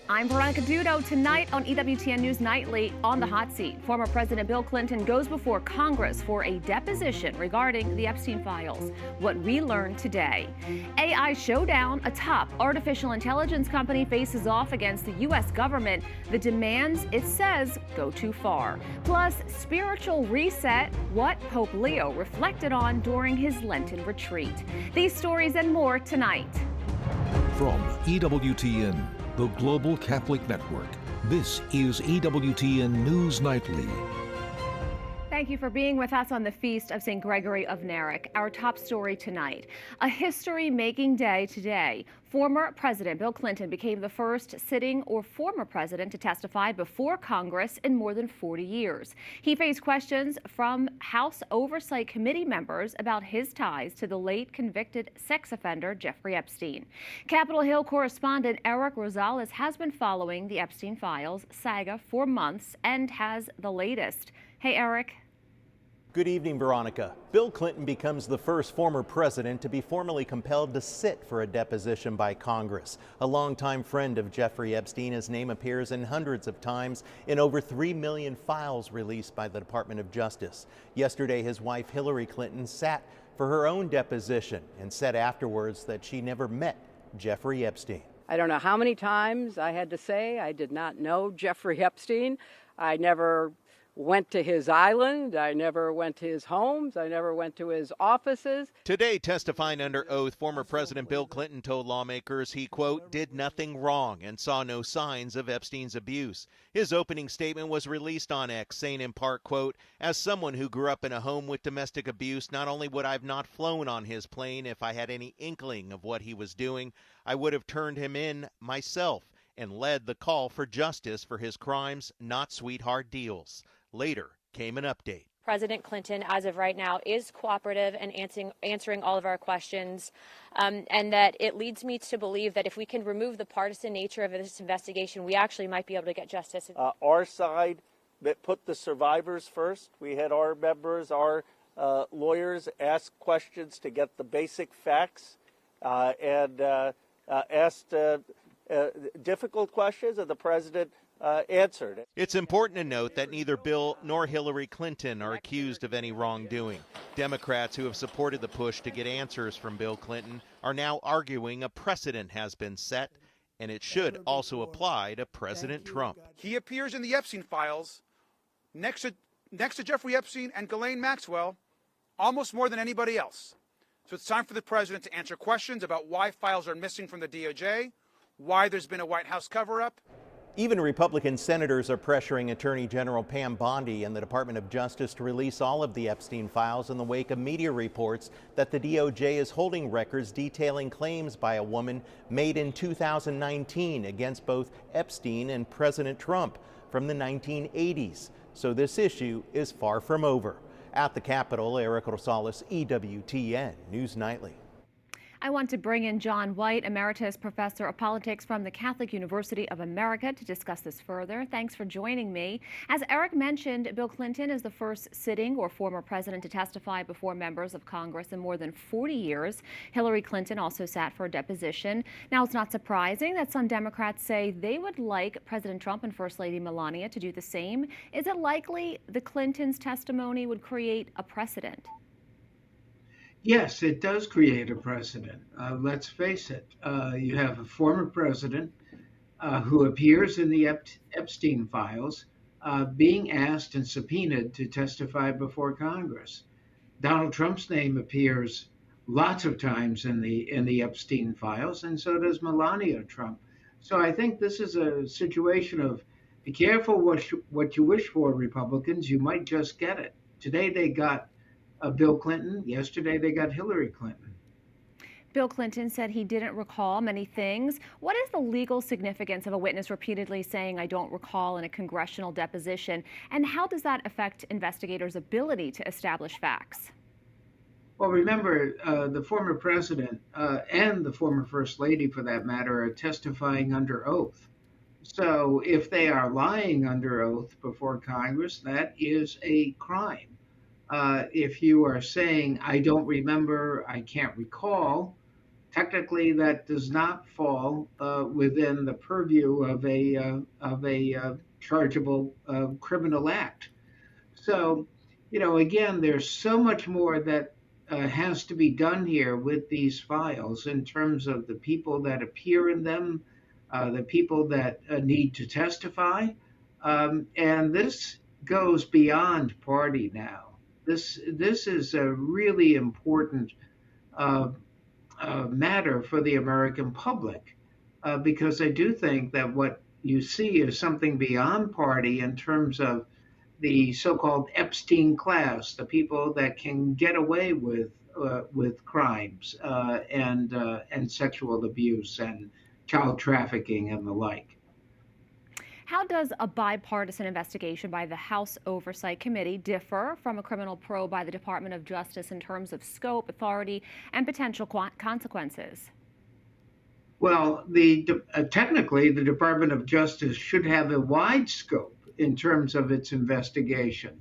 I'm Veronica Dudo. Tonight on EWTN News Nightly, on the hot seat, former President Bill Clinton goes before Congress for a deposition regarding the Epstein files. What we learned today. AI showdown, a top artificial intelligence company faces off against the U.S. government. The demands, it says, go too far. Plus, spiritual reset, what Pope Leo reflected on during his Lenten retreat. These stories and more tonight. From EWTN, the Global Catholic Network, this is EWTN News Nightly. Thank you for being with us on the Feast of St. Gregory of Narek. Our top story tonight, a history-making day today. Former President Bill Clinton became the first sitting or former president to testify before Congress in more than 40 years. He faced questions from House Oversight Committee members about his ties to the late convicted sex offender Jeffrey Epstein. Capitol Hill correspondent Eric Rosales has been following the Epstein files saga for months and has the latest. Hey, Eric. Good evening, Veronica. Bill Clinton becomes the first former president to be formally compelled to sit for a deposition by Congress. A longtime friend of Jeffrey Epstein, his name appears in hundreds of times in over 3 million files released by the Department of Justice. Yesterday, his wife Hillary Clinton sat for her own deposition and said afterwards that she never met Jeffrey Epstein. I don't know how many times I had to say I did not know Jeffrey Epstein. I never went to his island. I never went to his homes. I never went to his offices. Today, testifying under oath, former President Bill Clinton told lawmakers he, quote, did nothing wrong and saw no signs of Epstein's abuse. His opening statement was released on X, saying in part, quote, as someone who grew up in a home with domestic abuse, not only would I have not flown on his plane if I had any inkling of what he was doing, I would have turned him in myself and led the call for justice for his crimes, not sweetheart deals. Later came an update. President Clinton, as of right now, is cooperative and answering all of our questions, and that it leads me to believe that if we can remove the partisan nature of this investigation, we actually might be able to get justice. Our side that put the survivors first. We had our members, our lawyers ask questions to get the basic facts and asked difficult questions, and the president answered. It's important to note that neither Bill nor Hillary Clinton are accused of any wrongdoing. Democrats who have supported the push to get answers from Bill Clinton are now arguing a precedent has been set, and it should also apply to President Trump. He appears in the Epstein files next to Jeffrey Epstein and Ghislaine Maxwell almost more than anybody else. So it's time for the president to answer questions about why files are missing from the DOJ, why there's been a White House cover-up. Even Republican senators are pressuring Attorney General Pam Bondi and the Department of Justice to release all of the Epstein files in the wake of media reports that the DOJ is holding records detailing claims by a woman made in 2019 against both Epstein and President Trump from the 1980s. So this issue is far from over. At the Capitol, Eric Rosales, EWTN News Nightly. I want to bring in John White, Emeritus Professor of Politics from the Catholic University of America, to discuss this further. Thanks for joining me. As Eric mentioned, Bill Clinton is the first sitting or former president to testify before members of Congress in more than 40 years. Hillary Clinton also sat for a deposition. Now, it's not surprising that some Democrats say they would like President Trump and First Lady Melania to do the same. Is it likely the Clintons' testimony would create a precedent? Yes, it does create a precedent. Let's face it. You have a former president who appears in the Epstein files being asked and subpoenaed to testify before Congress. Donald Trump's name appears lots of times in the Epstein files, and so does Melania Trump. So I think this is a situation of be careful what you wish for, Republicans. You might just get it. Today they got Bill Clinton. Yesterday, they got Hillary Clinton. Bill Clinton said he didn't recall many things. What is the legal significance of a witness repeatedly saying, I don't recall, in a congressional deposition? And how does that affect investigators' ability to establish facts? Well, remember, the former president and the former first lady, for that matter, are testifying under oath. So if they are lying under oath before Congress, that is a crime. If you are saying, I don't remember, I can't recall, technically that does not fall within the purview of a chargeable criminal act. So, again, there's so much more that has to be done here with these files in terms of the people that appear in them, the people that need to testify. And this goes beyond party now. This is a really important matter for the American public because I do think that what you see is something beyond party in terms of the so-called Epstein class, the people that can get away with crimes and sexual abuse and child trafficking and the like. How does a bipartisan investigation by the House Oversight Committee differ from a criminal probe by the Department of Justice in terms of scope, authority, and potential consequences? Well, technically, the Department of Justice should have a wide scope in terms of its investigation.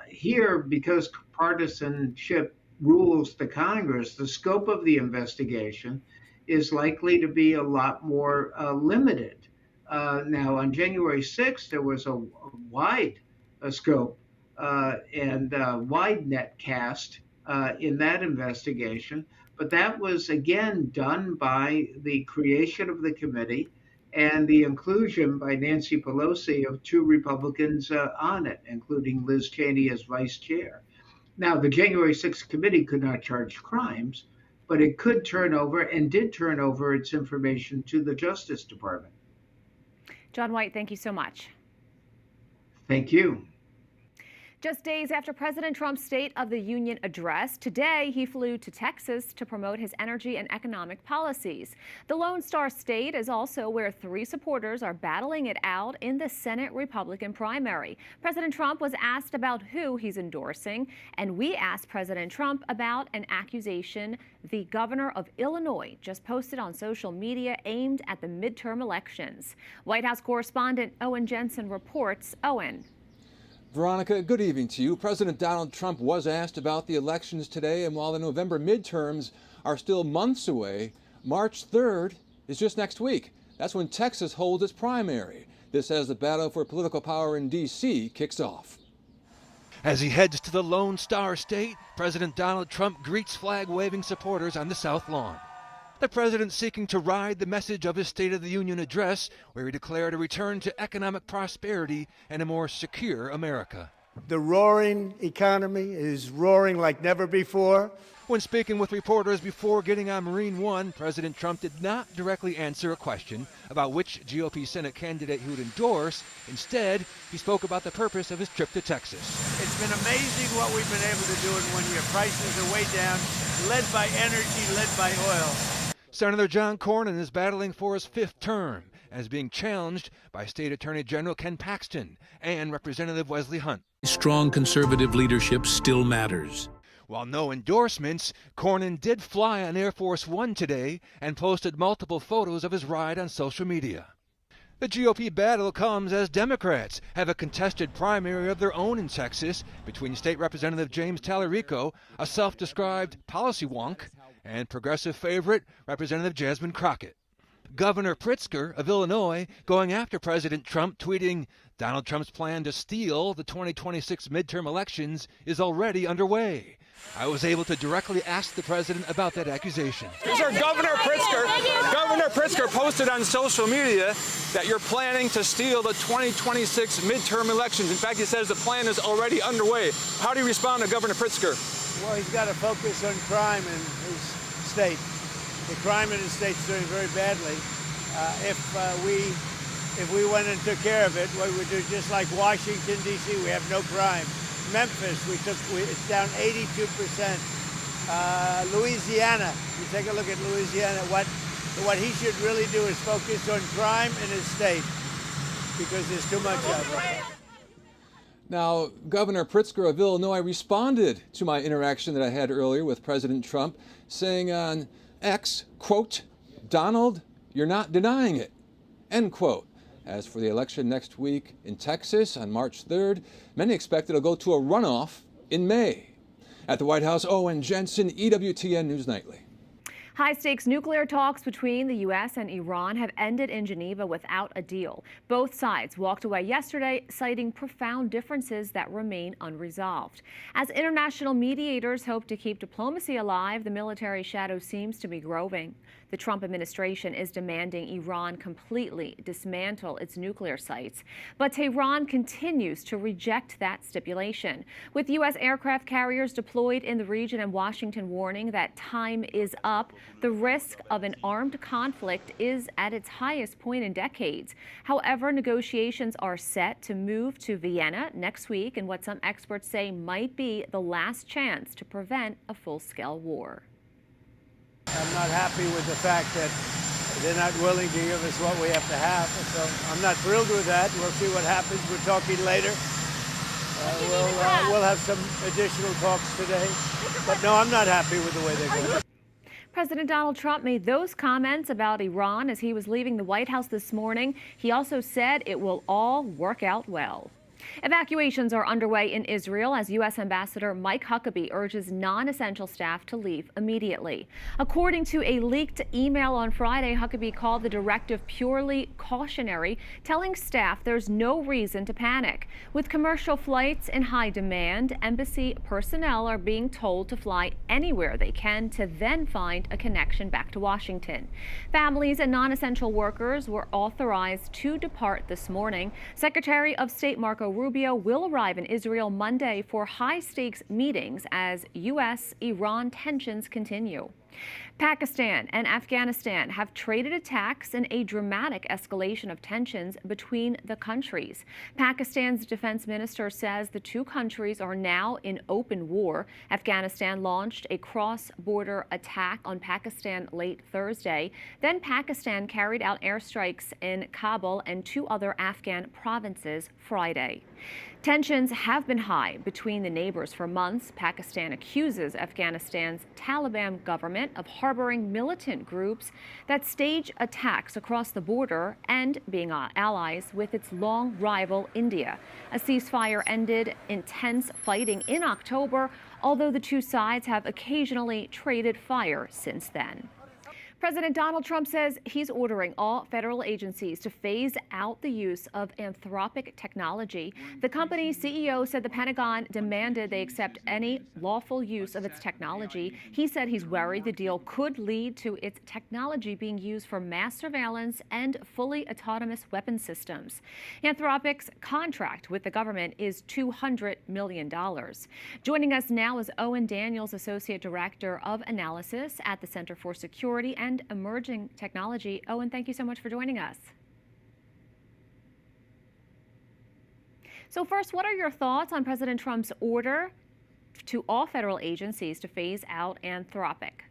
Here, because partisanship rules the Congress, the scope of the investigation is likely to be a lot more limited. Now, on January 6th, there was a wide scope and wide net cast in that investigation, but that was again done by the creation of the committee and the inclusion by Nancy Pelosi of 2 Republicans on it, including Liz Cheney as vice chair. Now, the January 6th committee could not charge crimes, but it could turn over and did turn over its information to the Justice Department. John White, thank you so much. Thank you. Just days after President Trump's State of the Union address, today he flew to Texas to promote his energy and economic policies. The Lone Star State is also where 3 supporters are battling it out in the Senate Republican primary. President Trump was asked about who he's endorsing, and we asked President Trump about an accusation the governor of Illinois just posted on social media aimed at the midterm elections. White House correspondent Owen Jensen reports. Owen. Veronica, good evening to you. President Donald Trump was asked about the elections today, and while the November midterms are still months away, March 3rd is just next week. That's when Texas holds its primary. This as the battle for political power in D.C. kicks off. As he heads to the Lone Star State, President Donald Trump greets flag-waving supporters on the South Lawn. The president seeking to ride the message of his State of the Union address, where he declared a return to economic prosperity and a more secure America. The roaring economy is roaring like never before. When speaking with reporters before getting on Marine One, President Trump did not directly answer a question about which GOP Senate candidate he would endorse. Instead, he spoke about the purpose of his trip to Texas. It's been amazing what we've been able to do, and when your prices are way down, led by energy, led by oil. Senator John Cornyn is battling for his 5th term as being challenged by State Attorney General Ken Paxton and Representative Wesley Hunt. Strong conservative leadership still matters. While no endorsements, Cornyn did fly on Air Force One today and posted multiple photos of his ride on social media. The GOP battle comes as Democrats have a contested primary of their own in Texas between State Representative James Tallarico, a self-described policy wonk, and progressive favorite Representative Jasmine Crockett. Governor Pritzker of Illinois going after President Trump, tweeting, "Donald Trump's plan to steal the 2026 midterm elections is already underway." I was able to directly ask the president about that accusation. Here's our Governor Pritzker. Governor Pritzker posted on social media that you're planning to steal the 2026 midterm elections. In fact, he says the plan is already underway. How do you respond to Governor Pritzker? Well, he's got to focus on crime in his state. The crime in his state's doing very badly. If we went and took care of it, what we would do, just like Washington, D.C., we have no crime. Memphis, it's down 82%. Louisiana, you take a look at Louisiana, what he should really do is focus on crime in his state because there's too much of it. Now, Governor Pritzker of Illinois responded to my interaction that I had earlier with President Trump, saying on X, quote, "Donald, you're not denying it," end quote. As for the election next week in Texas on March 3rd, many expect it'll go to a runoff in May. At the White House, Owen Jensen, EWTN News Nightly. High-stakes nuclear talks between the U.S. and Iran have ended in Geneva without a deal. Both sides walked away yesterday, citing profound differences that remain unresolved. As international mediators hope to keep diplomacy alive, the military shadow seems to be growing. The Trump administration is demanding Iran completely dismantle its nuclear sites. But Tehran continues to reject that stipulation. With U.S. aircraft carriers deployed in the region and Washington warning that time is up, the risk of an armed conflict is at its highest point in decades. However, negotiations are set to move to Vienna next week in what some experts say might be the last chance to prevent a full-scale war. I'm not happy with the fact that they're not willing to give us what we have to have. So I'm not thrilled with that. We'll see what happens. We're talking later. We'll have some additional talks today. But no, I'm not happy with the way they're going. President Donald Trump made those comments about Iran as he was leaving the White House this morning. He also said it will all work out well. Evacuations are underway in Israel as U.S. Ambassador Mike Huckabee urges non-essential staff to leave immediately. According to a leaked email on Friday, Huckabee called the directive purely cautionary, telling staff there's no reason to panic. With commercial flights in high demand, embassy personnel are being told to fly anywhere they can to then find a connection back to Washington. Families and non-essential workers were authorized to depart this morning. Secretary of State Marco Rubio will arrive in Israel Monday for high-stakes meetings as U.S.-Iran tensions continue. Pakistan and Afghanistan have traded attacks in a dramatic escalation of tensions between the countries. Pakistan's defense minister says the two countries are now in open war. Afghanistan launched a cross-border attack on Pakistan late Thursday. Then Pakistan carried out airstrikes in Kabul and two other Afghan provinces Friday. Tensions have been high between the neighbors for months. Pakistan accuses Afghanistan's Taliban government of harboring militant groups that stage attacks across the border and being allies with its long rival India. A ceasefire ended intense fighting in October, although the two sides have occasionally traded fire since then. President Donald Trump says he's ordering all federal agencies to phase out the use of Anthropic technology. The company's CEO said the Pentagon demanded they accept any lawful use of its technology. He said he's worried the deal could lead to its technology being used for mass surveillance and fully autonomous weapon systems. Anthropic's contract with the government is $200 million. Joining us now is Owen Daniels, Associate Director of Analysis at the Center for Security and Emerging Technology. Owen, thank you so much for joining us. So first, what are your thoughts on President Trump's order to all federal agencies to phase out Anthropic?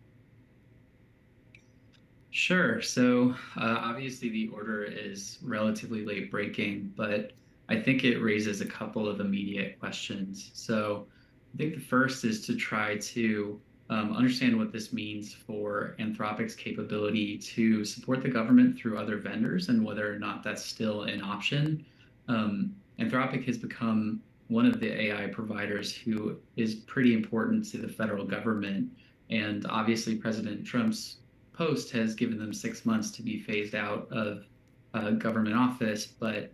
Sure. So obviously the order is relatively late breaking, but I think it raises a couple of immediate questions. So I think the first is to try to understand what this means for Anthropic's capability to support the government through other vendors and whether or not that's still an option. Anthropic has become one of the AI providers who is pretty important to the federal government. And obviously President Trump's post has given them 6 months to be phased out of government office. But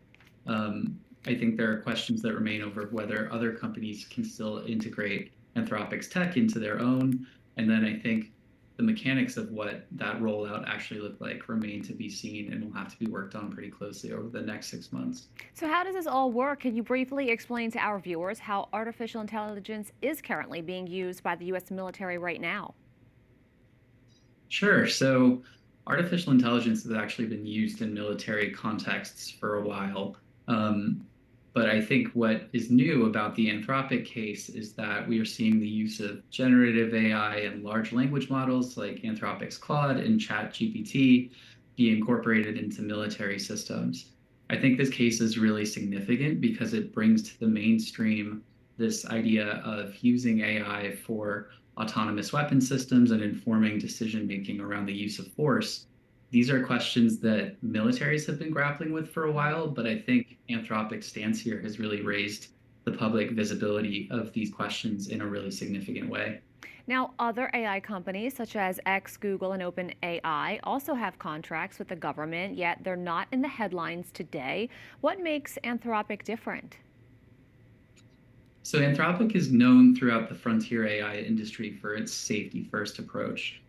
I think there are questions that remain over whether other companies can still integrate Anthropic's tech into their own. And then I think the mechanics of what that rollout actually look like remain to be seen and will have to be worked on pretty closely over the next 6 months. So how does this all work? Can you briefly explain to our viewers how artificial intelligence is currently being used by the U.S. military right now? Sure. So artificial intelligence has actually been used in military contexts for a while. But I think what is new about the Anthropic case is that we are seeing the use of generative AI and large language models like Anthropic's Claude and ChatGPT be incorporated into military systems. I think this case is really significant because it brings to the mainstream this idea of using AI for autonomous weapon systems and informing decision-making around the use of force. These are questions that militaries have been grappling with for a while, but I think Anthropic's stance here has really raised the public visibility of these questions in a really significant way. Now, other AI companies such as X, Google, and OpenAI also have contracts with the government, yet they're not in the headlines today. What makes Anthropic different? So Anthropic is known throughout the frontier AI industry for its safety-first approach.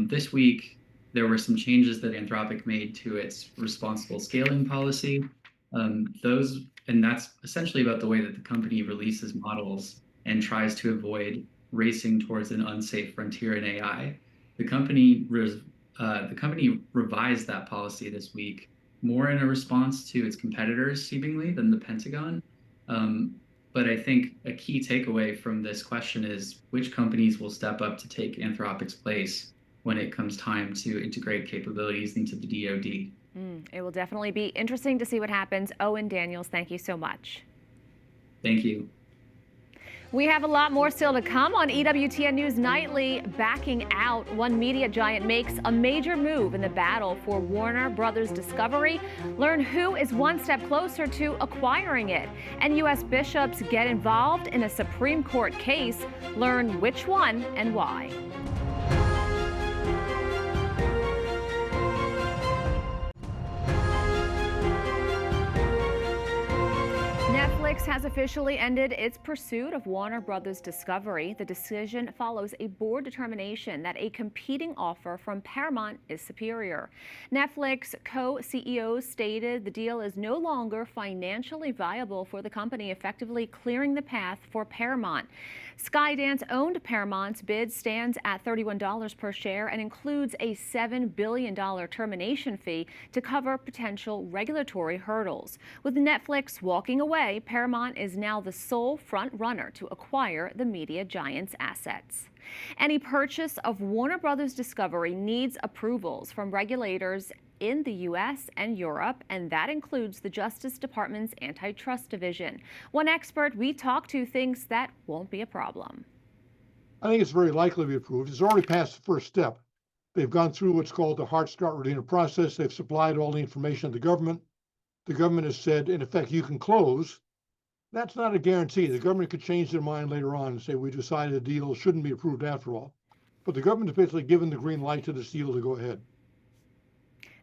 This week, there were some changes that Anthropic made to its responsible scaling policy. And that's essentially about the way that the company releases models and tries to avoid racing towards an unsafe frontier in AI. The company revised that policy this week, more in a response to its competitors, seemingly, than the Pentagon. But I think a key takeaway from this question is which companies will step up to take Anthropic's place when it comes time to integrate capabilities into the DoD. It will definitely be interesting to see what happens. Owen Daniels, thank you so much. Thank you. We have a lot more still to come on EWTN News Nightly. Backing out, one media giant makes a major move in the battle for Warner Brothers Discovery. Learn who is one step closer to acquiring it. And U.S. bishops get involved in a Supreme Court case. Learn which one and why. Netflix has officially ended its pursuit of Warner Brothers Discovery. The decision follows a board determination that a competing offer from Paramount is superior. Netflix co-CEOs stated the deal is no longer financially viable for the company, effectively clearing the path for Paramount. Skydance-owned Paramount's bid stands at $31 per share and includes a $7 billion termination fee to cover potential regulatory hurdles. With Netflix walking away, Paramount is now the sole front-runner to acquire the media giant's assets. Any purchase of Warner Brothers Discovery needs approvals from regulators in the U.S. and Europe, and that includes the Justice Department's Antitrust Division. One expert we talked to thinks that won't be a problem. I think it's very likely to be approved. It's already past the first step. They've gone through what's called the Hart-Scott-Rodino process. They've supplied all the information to the government. The government has said, in effect, you can close. That's not a guarantee. The government could change their mind later on and say, we decided the deal shouldn't be approved after all. But the government has basically given the green light to this deal to go ahead.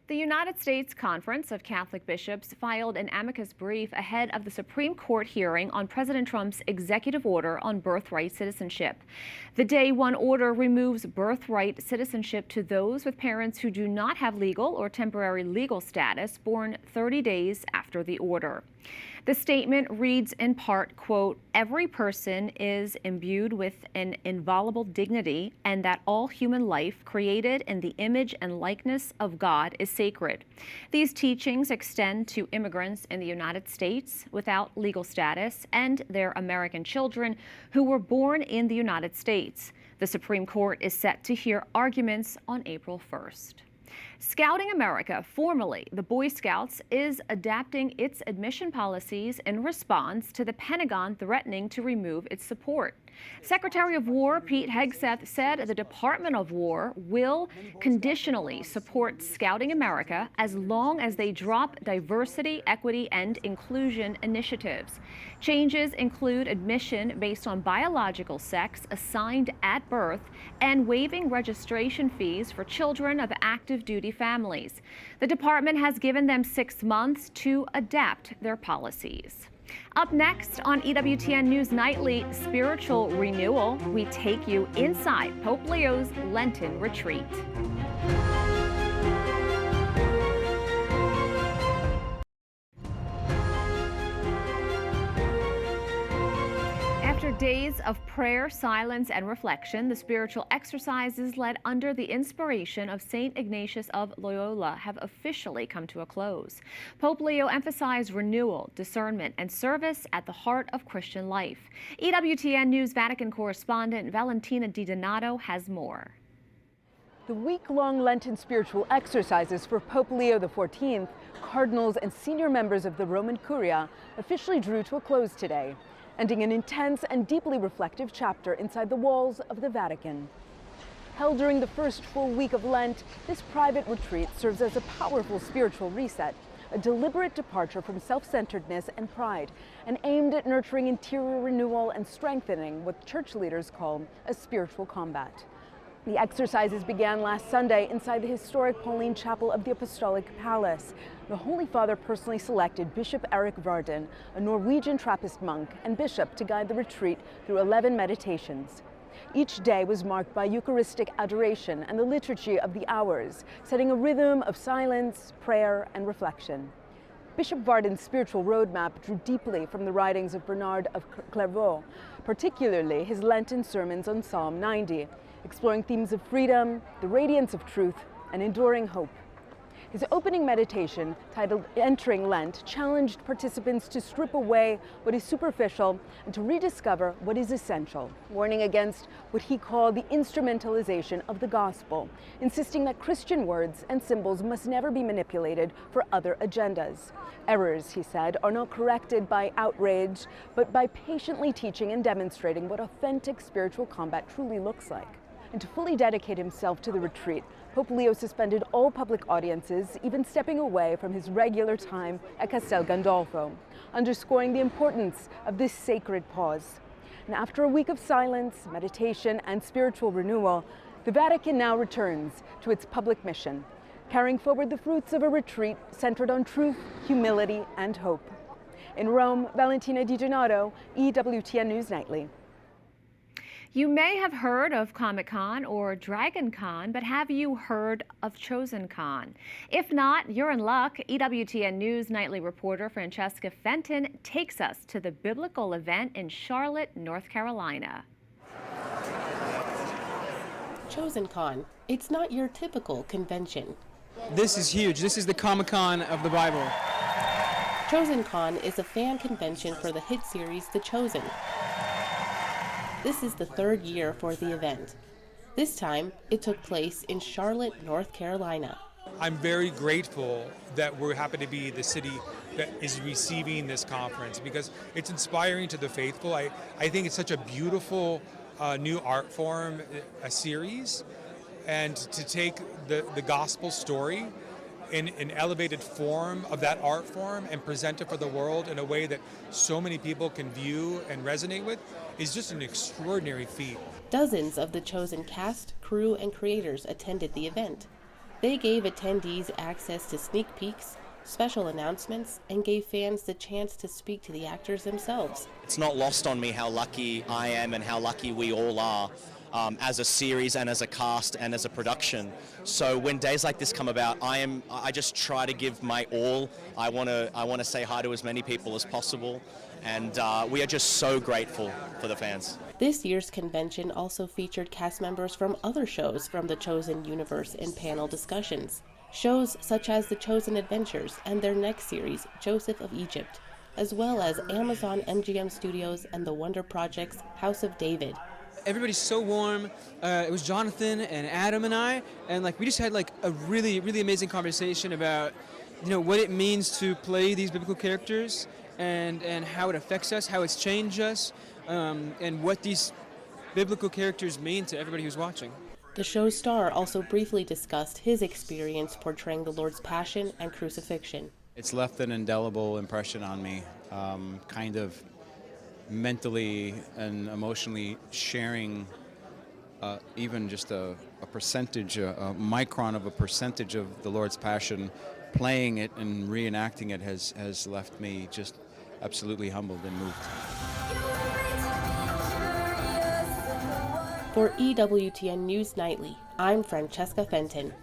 The United States Conference of Catholic Bishops filed an amicus brief ahead of the Supreme Court hearing on President Trump's executive order on birthright citizenship. The Day 1 order removes birthright citizenship to those with parents who do not have legal or temporary legal status born 30 days after the order. The statement reads in part, quote, "Every person is imbued with an inviolable dignity, and that all human life created in the image and likeness of God is sacred. These teachings extend to immigrants in the United States without legal status and their American children who were born in the United States." The Supreme Court is set to hear arguments on April 1st. Scouting America, formerly the Boy Scouts, is adapting its admission policies in response to the Pentagon threatening to remove its support. Secretary of War Pete Hegseth said the Department of War will conditionally support Scouting America as long as they drop diversity, equity, and inclusion initiatives. Changes include admission based on biological sex assigned at birth and waiving registration fees for children of active duty families. The department has given them 6 months to adapt their policies. Up next on EWTN News Nightly, spiritual renewal. We take you inside Pope Leo's Lenten retreat. After days of prayer, silence, and reflection, the spiritual exercises led under the inspiration of St. Ignatius of Loyola have officially come to a close. Pope Leo emphasized renewal, discernment, and service at the heart of Christian life. EWTN News Vatican correspondent Valentina Di Donato has more. The week-long Lenten spiritual exercises for Pope Leo XIV, cardinals, and senior members of the Roman Curia officially drew to a close today, ending an intense and deeply reflective chapter inside the walls of the Vatican. Held during the first full week of Lent, this private retreat serves as a powerful spiritual reset, a deliberate departure from self-centeredness and pride, and aimed at nurturing interior renewal and strengthening what church leaders call a spiritual combat. The exercises began last Sunday inside the historic Pauline Chapel of the Apostolic Palace. The Holy Father personally selected Bishop Erik Varden, a Norwegian Trappist monk and bishop, to guide the retreat through 11 meditations. Each day was marked by Eucharistic adoration and the liturgy of the hours, setting a rhythm of silence, prayer, and reflection. Bishop Varden's spiritual roadmap drew deeply from the writings of Bernard of Clairvaux, particularly his Lenten sermons on Psalm 90, exploring themes of freedom, the radiance of truth, and enduring hope. His opening meditation, titled Entering Lent, challenged participants to strip away what is superficial and to rediscover what is essential, warning against what he called the instrumentalization of the gospel, insisting that Christian words and symbols must never be manipulated for other agendas. Errors, he said, are not corrected by outrage, but by patiently teaching and demonstrating what authentic spiritual combat truly looks like. And to fully dedicate himself to the retreat, Pope Leo suspended all public audiences, even stepping away from his regular time at Castel Gandolfo, underscoring the importance of this sacred pause. And after a week of silence, meditation, and spiritual renewal, the Vatican now returns to its public mission, carrying forward the fruits of a retreat centered on truth, humility, and hope. In Rome, Valentina Di Donato, EWTN News Nightly. You may have heard of Comic-Con or Dragon Con, but have you heard of Chosen Con? If not, you're in luck. EWTN News Nightly reporter Francesca Fenton takes us to the biblical event in Charlotte, North Carolina. Chosen Con. It's not your typical convention. This is huge. This is the Comic-Con of the Bible. Chosen Con is a fan convention for the hit series The Chosen. This is the third year for the event. This time, it took place in Charlotte, North Carolina. I'm very grateful that we happen to be the city that is receiving this conference because it's inspiring to the faithful. I think it's such a beautiful new art form, a series, and to take the gospel story in an elevated form of that art form and present it for the world in a way that so many people can view and resonate with is just an extraordinary feat. Dozens of the Chosen cast, crew, and creators attended the event. They gave attendees access to sneak peeks, special announcements, and gave fans the chance to speak to the actors themselves. It's not lost on me how lucky I am and how lucky we all are as a series and as a cast and as a production. So when days like this come about, I just try to give my all. I want to say hi to as many people as possible, and we are just so grateful for the fans. This year's convention also featured cast members from other shows from the Chosen universe in panel discussions. Shows such as The Chosen Adventures and their next series, Joseph of Egypt, as well as Amazon MGM Studios and the Wonder Project's House of David. Everybody's so warm. It was Jonathan and Adam and I, and we just had a really, really amazing conversation about, what it means to play these biblical characters and how it affects us, how it's changed us, and what these biblical characters mean to everybody who's watching. The show's star also briefly discussed his experience portraying the Lord's Passion and Crucifixion. It's left an indelible impression on me, kind of mentally and emotionally sharing even just a percentage, a micron of a percentage of the Lord's Passion, playing it and reenacting it has left me just absolutely humbled and moved. For EWTN News Nightly, I'm Francesca Fenton.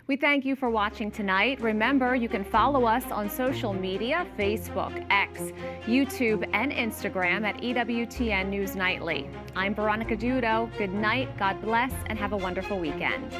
We thank you for watching tonight. Remember, you can follow us on social media, Facebook, X, YouTube, and Instagram at EWTN News Nightly. I'm Veronica Dudo. Good night, God bless, and have a wonderful weekend.